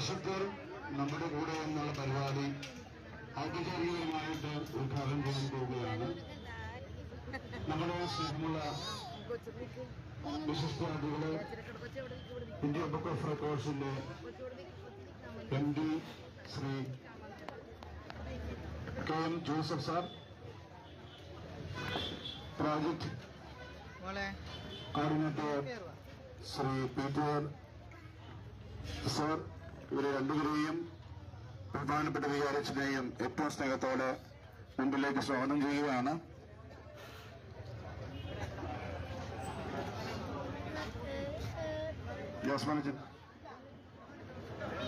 വിശുദ്ധർ നമ്മുടെ കൂടെ എന്നുള്ള പരിപാടി ഔപചാരികമായിട്ട് ഉദ്ഘാടനം ചെയ്യാൻ പോവുകയാണ്. നമ്മുടെ സ്നേഹമുള്ള വിശിഷ്ടാതിഥികള് ഇന്ത്യൻ ബുക്ക് ഓഫ് റെക്കോർഡ്സിന്റെ MD Shri KM Joseph sir, project coordinator Shri Peter sir, ഇവരെ രണ്ടുപേരെയും പ്രധാനപ്പെട്ട വികാരത്തിനെയും ഏറ്റവും സ്നേഹത്തോടെ മുമ്പിലേക്ക് സ്വാഗതം ചെയ്യുകയാണ്. ജോസ്മാനച്ചൻ,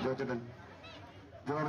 ജോർജൻ, ജോർജ്